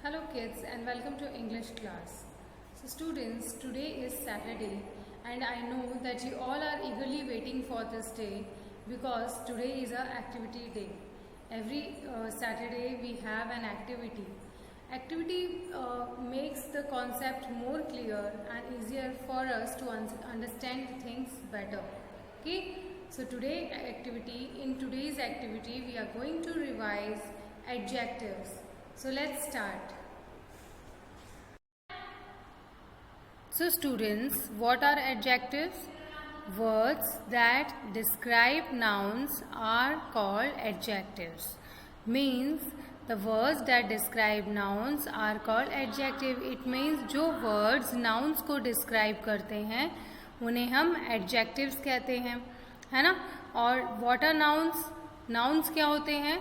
Hello kids and welcome to English class. So students, today is Saturday and I know that you all are eagerly waiting for this day because today is our activity day. Every Saturday we have an activity. Activity makes the concept more clear and easier for us to understand things better. Okay, so in today's activity we are going to revise adjectives. So let's start. So students, what are adjectives? Words that describe nouns are called adjectives. Means the words that describe nouns are called adjective. It means जो words nouns को describe करते हैं उन्हें हम adjectives कहते हैं, है ना. और what are nouns? Nouns क्या होते हैं?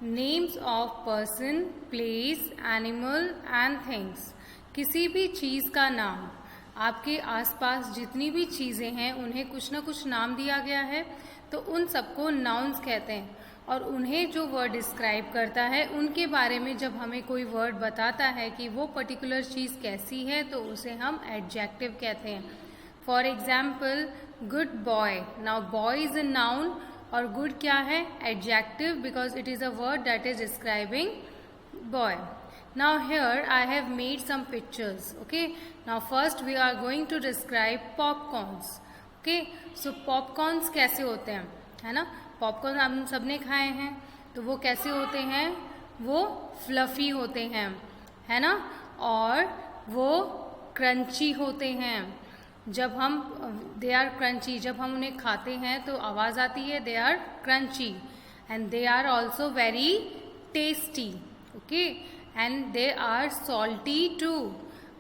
Names of person, place, animal and things. किसी भी चीज़ का नाम, आपके आसपास जितनी भी चीज़ें हैं उन्हें कुछ ना कुछ नाम दिया गया है तो उन सबको नाउन्स कहते हैं. और उन्हें जो वर्ड डिस्क्राइब करता है उनके बारे में जब हमें कोई वर्ड बताता है कि वो पर्टिकुलर चीज़ कैसी है तो उसे हम एडजेक्टिव कहते हैं. For example, good boy. Now boy is a noun और गुड क्या है? Adjective, because it is a word that is describing boy. Now here I have made some pictures. Okay, now first we are going to describe popcorns. Okay, so popcorns कैसे होते हैं, है ना. Popcorn हम सबने खाए हैं तो वो कैसे होते हैं? वो फ्लफी होते हैं, है ना, और वो क्रंची होते हैं. जब हम दे आर क्रंची, जब हम उन्हें खाते हैं तो आवाज़ आती है they are crunchy. And they are also very tasty. Okay, and they are salty too,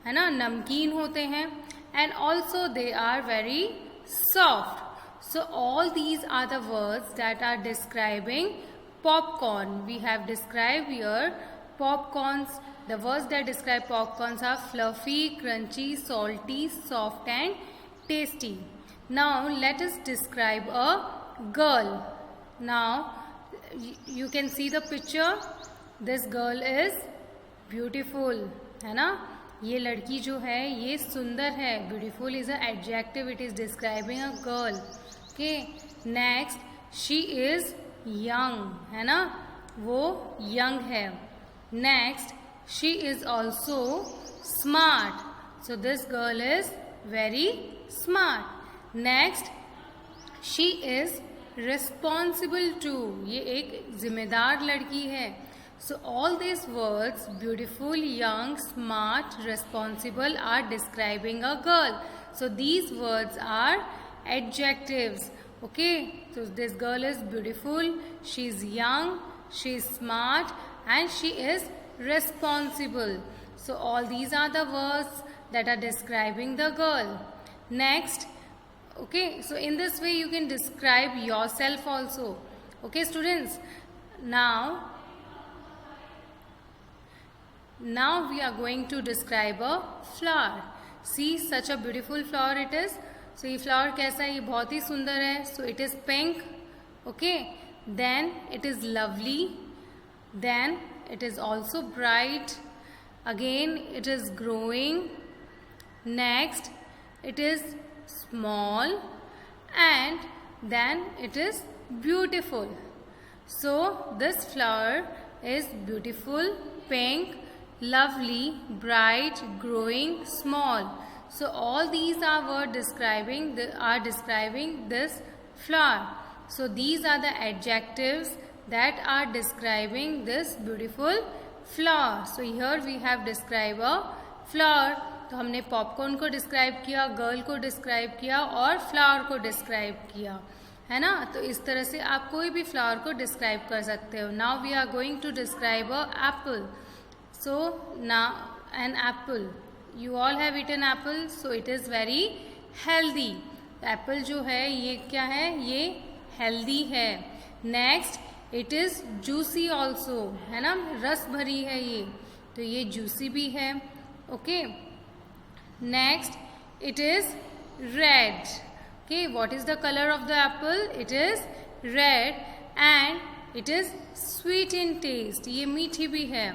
है ना, नमकीन होते हैं. And also they are very soft. So all these are the words that are describing popcorn. We have described here popcorns. The words that describe popcorns are fluffy, crunchy, salty, soft and tasty. Now let us describe a girl. Now you can see the picture. This girl is beautiful, है ना. ये लड़की जो है ये सुंदर है. Beautiful is an adjective. It is describing a girl. Okay. Next, she is young, है ना, वो young है. Next, she is also smart. So this girl is very smart. Next, she is responsible too. ये एक जिम्मेदार लड़की है. So all these words, beautiful, young, smart, responsible, are describing a girl. So these words are adjectives. Okay, so this girl is beautiful, she is young, she is smart and she is responsible. So all these are the words that are describing the girl. Next, okay, so in this way you can describe yourself also. Okay students, now we are going to describe a flower. See, such a beautiful flower it is. So ये flower कैसा है? ये बहुत ही सुंदर है. So it is pink. Okay, then it is lovely, then it is also bright, again it is growing, next it is small and then it is beautiful. So this flower is beautiful, pink, lovely, bright, growing, small. So all these are words describing this flower. So these are the adjectives that are describing this beautiful flower. So here we have described a flower. तो हमने popcorn को describe किया, girl को describe किया और flower को describe किया, है ना. तो इस तरह से आप कोई भी फ्लावर को डिस्क्राइब कर सकते हो. Now we are going to describe a apple. So now an apple. You all have eaten apple, so it is very healthy. Apple जो है ये क्या है? ये healthy है. Next, it is juicy also, है ना, रस भरी है ये, तो ये juicy भी है. Okay. Next, it is red. Okay, what is the color of the apple? It is red and it is sweet in taste. ये मीठी भी है.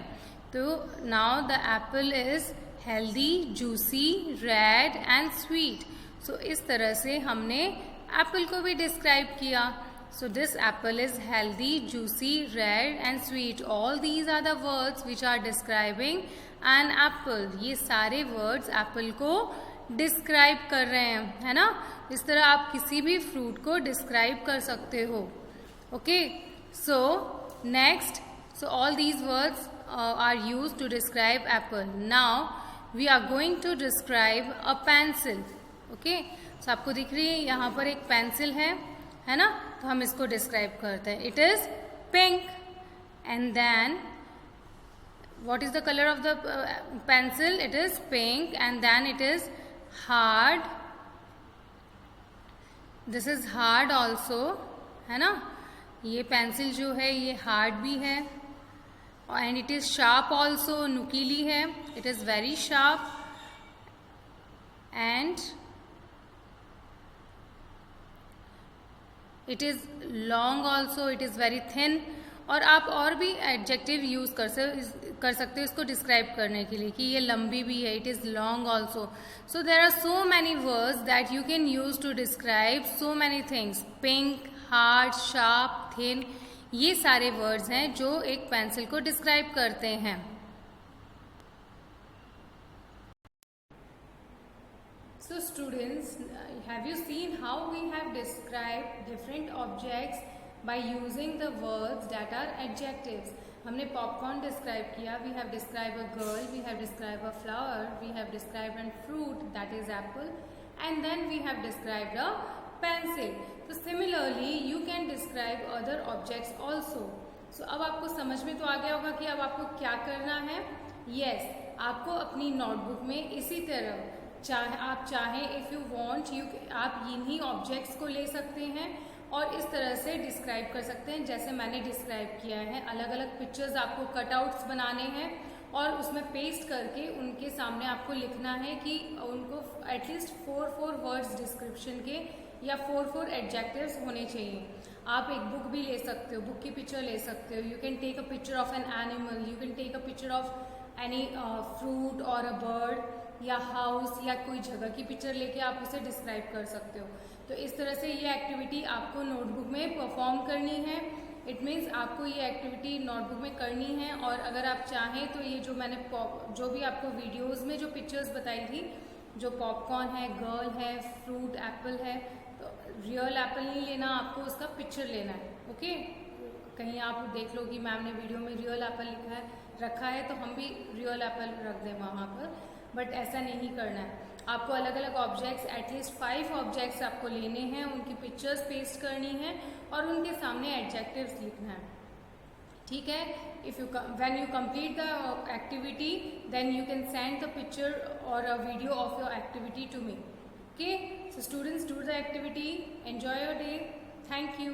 तो now the apple is healthy, juicy, red and sweet. So इस तरह से हमने Apple को भी डिस्क्राइब किया. So this apple is healthy, juicy, red and sweet. All these are the words which are describing an apple. ये सारे words apple को describe कर रहे हैं, है ना. इस तरह आप किसी भी fruit को describe कर सकते हो. Okay. So next, so all these words are used to describe apple. Now we are going to describe a pencil. Okay. So आपको दिख रही है यहाँ पर एक pencil है ना. तो हम इसको डिस्क्राइब करते हैं. It is pink and then what is the colour of the pencil? It is pink and then it is hard. This is hard also, है ना. ये पेंसिल जो है ये हार्ड भी है and it is sharp also, नुकीली है. It is very sharp and it is long also. It is very thin. और आप और भी एडजेक्टिव यूज़ कर सकते हो इसको डिस्क्राइब करने के लिए कि ये लंबी भी है. It is long also. So there are so many words that you can use to describe so many things. Pink, hard, sharp, thin, ये सारे वर्ड्स हैं जो एक पेंसिल को डिस्क्राइब करते हैं. So students, have you seen how we have described different objects by using the words that are adjectives? हमने popcorn describe किया. We have described a girl, we have described a flower, we have described a fruit that is apple, and then we have described a pencil. So similarly, you can describe other objects also. So अब आपको समझ में तो आ गया होगा कि अब आपको क्या करना है. Yes, आपको अपनी नोटबुक में इसी तरह आप चाहें इफ़ यू वांट आप इन्हीं ऑब्जेक्ट्स को ले सकते हैं और इस तरह से डिस्क्राइब कर सकते हैं जैसे मैंने डिस्क्राइब किया है. अलग अलग पिक्चर्स आपको कटआउट्स बनाने हैं और उसमें पेस्ट करके उनके सामने आपको लिखना है कि उनको एटलीस्ट 4 वर्ड्स डिस्क्रिप्शन के या 4 एडजेक्टिव्स होने चाहिए. आप एक बुक भी ले सकते हो, बुक की पिक्चर ले सकते हो. You can take a picture of an animal, you can take a picture of any fruit or a bird या हाउस या कोई जगह की पिक्चर लेके आप उसे डिस्क्राइब कर सकते हो. तो इस तरह से ये एक्टिविटी आपको नोटबुक में परफॉर्म करनी है. इट मीन्स आपको ये एक्टिविटी नोटबुक में करनी है. और अगर आप चाहें तो ये जो मैंने जो भी आपको वीडियोस में जो पिक्चर्स बताई थी, जो पॉपकॉर्न है, गर्ल है, फ्रूट, एप्पल है, तो रियल एप्पल नहीं लेना, आपको उसका पिक्चर लेना है. ओके. कहीं आप देख लो कि मैम ने वीडियो में रियल एप्पल रखा है तो हम भी रियल एप्पल रख दें वहाँ पर, बट ऐसा नहीं करना है. आपको अलग अलग ऑब्जेक्ट्स, एटलीस्ट 5 ऑब्जेक्ट्स आपको लेने हैं, उनकी पिक्चर्स पेस्ट करनी है और उनके सामने एडजेक्टिव्स लिखना है. ठीक है. If you when you complete the activity then you can send the picture और a video of your activity to me. Okay. So students, do the activity. Enjoy your day. Thank you.